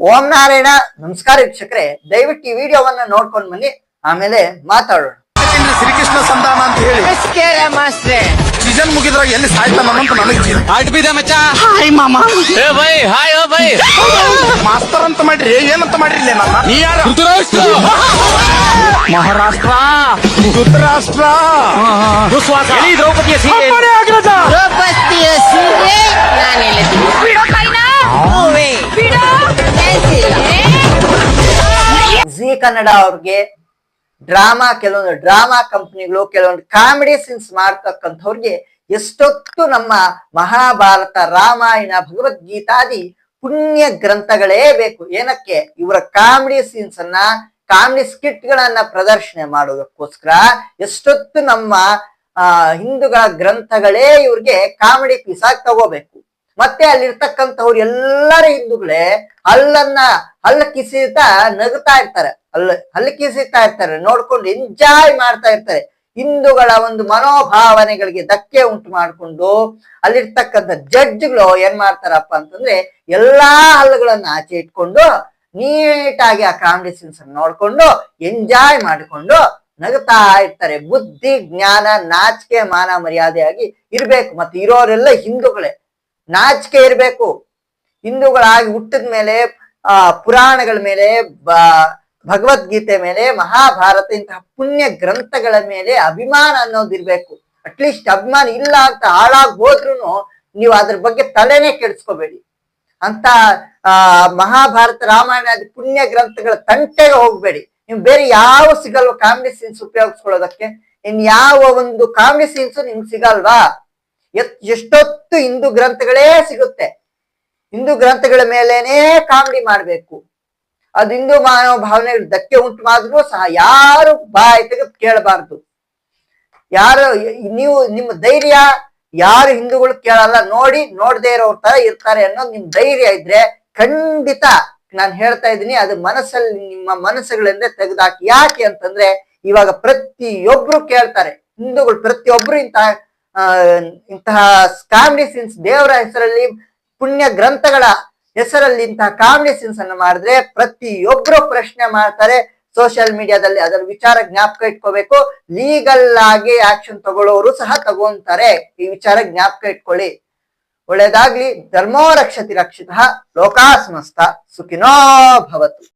ಓಂ ನಾರಾಯಣ. ನಮಸ್ಕಾರ ವೀಕ್ಷಕರೇ, ದಯವಿಟ್ಟು ಈ ವಿಡಿಯೋವನ್ನ ನೋಡ್ಕೊಂಡು ಬನ್ನಿ, ಆಮೇಲೆ ಮಾತಾಡೋಣ. ಶ್ರೀಕೃಷ್ಣ ಸಂಧಾನ ಅಂತ ಹೇಳಿ ಸೀಸನ್ ಮುಗಿದ್ರಾಗ ಎಲ್ಲಿ ಸಾಯ್ತಾನ ಅಂತ ನನಗೆ ಮಾಸ್ತರ್ ಅಂತ ಮಾಡ್ರಿ, ಏನಂತ ಮಾಡ್ರಿ ನನ್ನ ನೀ ಯಾರು? ಮಹಾರಾಷ್ಟ್ರ, ಧೃತರಾಷ್ಟ್ರ, ದ್ರೌಪದಿಯ ಜಿ ಕನ್ನಡ ಅವ್ರಿಗೆ ಕೆಲವೊಂದು ಡ್ರಾಮಾ ಕಂಪನಿಗಳು ಕೆಲವೊಂದು ಕಾಮಿಡಿ ಸೀನ್ಸ್ ಮಾಡ್ತಕ್ಕಂಥವ್ರಿಗೆ ಎಷ್ಟೊತ್ತು ನಮ್ಮ ಮಹಾಭಾರತ, ರಾಮಾಯಣ, ಭಗವದ್ಗೀತಾದಿ ಪುಣ್ಯ ಗ್ರಂಥಗಳೇ ಬೇಕು. ಏನಕ್ಕೆ? ಇವರ ಕಾಮಿಡಿ ಸೀನ್ಸ್ ಅನ್ನ, ಕಾಮಿಡಿ ಸ್ಕಿಟ್ ಗಳನ್ನ ಪ್ರದರ್ಶನ ಮಾಡೋದಕ್ಕೋಸ್ಕರ ಎಷ್ಟೊತ್ತು ನಮ್ಮ ಹಿಂದೂಗಳ ಗ್ರಂಥಗಳೇ ಇವ್ರಿಗೆ ಕಾಮಿಡಿ ಪೀಸ್ ಆಗಿ ತಗೋಬೇಕು. ಮತ್ತೆ ಅಲ್ಲಿರ್ತಕ್ಕಂಥವ್ರು ಎಲ್ಲರ ಹಿಂದೂಗಳೇ ಹಲ್ಲ ಕಿಸಿತಾ ನಗುತ್ತಾ ಇರ್ತಾರೆ, ಹಲ್ಲು ಕಿಸಿತಾ ಇರ್ತಾರೆ, ನೋಡ್ಕೊಂಡು ಎಂಜಾಯ್ ಮಾಡ್ತಾ ಇರ್ತಾರೆ. ಹಿಂದೂಗಳ ಒಂದು ಮನೋಭಾವನೆಗಳಿಗೆ ಧಕ್ಕೆ ಉಂಟು ಮಾಡಿಕೊಂಡು ಅಲ್ಲಿರ್ತಕ್ಕಂಥ ಜಡ್ಜ್ಗಳು ಏನ್ ಮಾಡ್ತಾರಪ್ಪ ಅಂತಂದ್ರೆ ಎಲ್ಲಾ ಹಲ್ಲುಗಳನ್ನ ಆಚೆ ಇಟ್ಕೊಂಡು ನೀಟಾಗಿ ಆ ಕಾಮಿಡಿ ಸೀನ್ಸ್ ನೋಡ್ಕೊಂಡು ಎಂಜಾಯ್ ಮಾಡಿಕೊಂಡು ನಗುತ್ತಾ ಇರ್ತಾರೆ. ಬುದ್ಧಿ, ಜ್ಞಾನ, ನಾಚಿಕೆ, ಮಾನ ಮರ್ಯಾದೆಯಾಗಿ ಇರ್ಬೇಕು. ಮತ್ತೆ ಇರೋರೆಲ್ಲ ಹಿಂದೂಗಳೇ, ನಾಚಿಕೆ ಇರ್ಬೇಕು. ಹಿಂದೂಗಳಾಗಿ ಹುಟ್ಟಿದ ಮೇಲೆ ಪುರಾಣಗಳ ಮೇಲೆ, ಭಗವದ್ಗೀತೆ ಮೇಲೆ, ಮಹಾಭಾರತ ಇಂತಹ ಪುಣ್ಯ ಗ್ರಂಥಗಳ ಮೇಲೆ ಅಭಿಮಾನ ಅನ್ನೋದಿರ್ಬೇಕು. ಅಟ್ಲೀಸ್ಟ್ ಅಭಿಮಾನ ಇಲ್ಲ ಅಂತ ಹಾಳಾಗಿ ಹೋದ್ರು ನೀವು ಅದ್ರ ಬಗ್ಗೆ ತಲೆನೇ ಕೆಡಿಸ್ಕೋಬೇಡಿ. ಅಂತ ಮಹಾಭಾರತ, ರಾಮಾಯಣ ಪುಣ್ಯ ಗ್ರಂಥಗಳ ತಂಟೆಗೆ ಹೋಗ್ಬೇಡಿ. ನೀವು ಬೇರೆ ಯಾವ ಸಿಗಲ್ವ ಕಾಮಿಡಿ ಸೀನ್ಸ್ ಉಪಯೋಗಿಸ್ಕೊಳ್ಳೋದಕ್ಕೆ? ಇನ್ ಯಾವ ಒಂದು ಕಾಮಿಡಿ ಸೀನ್ಸ್ ನಿಮ್ಗೆ ಸಿಗಲ್ವಾ? ಎಷ್ಟೊತ್ತು ಹಿಂದೂ ಗ್ರಂಥಗಳೇ ಸಿಗುತ್ತೆ. ಹಿಂದೂ ಗ್ರಂಥಗಳ ಮೇಲೇನೆ ಕಾಮಿಡಿ ಮಾಡ್ಬೇಕು. ಅದು ಹಿಂದೂ ಮಾನವ ಭಾವನೆಗಳು ಧಕ್ಕೆ ಉಂಟು ಮಾಡಿದ್ರು ಸಹ ಯಾರು ಬಾಯಿ ತೆಗೆದು ಕೇಳಬಾರ್ದು. ನೀವು ನಿಮ್ಮ ಧೈರ್ಯ ಯಾರು ಹಿಂದೂಗಳು ಕೇಳಲ್ಲ, ನೋಡದೇ ಇರೋರ್ ತರ ಇರ್ತಾರೆ ಅನ್ನೋದು ನಿಮ್ ಧೈರ್ಯ ಇದ್ರೆ ಖಂಡಿತ ನಾನು ಹೇಳ್ತಾ ಇದ್ದೀನಿ, ಅದು ಮನಸ್ಸಲ್ಲಿ ನಿಮ್ಮ ಮನಸ್ಸುಗಳಿಂದ ತೆಗೆದಾಕಿ. ಯಾಕೆ ಅಂತಂದ್ರೆ ಇವಾಗ ಪ್ರತಿಯೊಬ್ರು ಕೇಳ್ತಾರೆ, ಹಿಂದೂಗಳು ಪ್ರತಿಯೊಬ್ರು ಇಂತಹ ಕಾಮಿಡಿ ಸೀನ್ಸ್ ದೇವರ ಹೆಸರಲ್ಲಿ, ಪುಣ್ಯ ಗ್ರಂಥಗಳ ಹೆಸರಲ್ಲಿ ಇಂತಹ ಕಾಮಿಡಿ ಸೀನ್ಸ್ ಅನ್ನು ಮಾಡಿದ್ರೆ ಪ್ರತಿಯೊಬ್ರು ಪ್ರಶ್ನೆ ಮಾಡ್ತಾರೆ ಸೋಷಿಯಲ್ ಮೀಡಿಯಾದಲ್ಲಿ. ಅದರ ವಿಚಾರ ಜ್ಞಾಪಕ ಇಟ್ಕೋಬೇಕು. ಲೀಗಲ್ ಆಗಿ ಆಕ್ಷನ್ ತಗೊಳ್ಳೋರು ಸಹ ತಗೊಂತಾರೆ. ಈ ವಿಚಾರ ಜ್ಞಾಪಕ ಇಟ್ಕೊಳ್ಳಿ. ಒಳ್ಳೇದಾಗ್ಲಿ. ಧರ್ಮೋ ರಕ್ಷತಿ ರಕ್ಷಿತಃ, ಲೋಕಾ ಸಮಸ್ತ ಸುಖಿನೋ ಭವತು.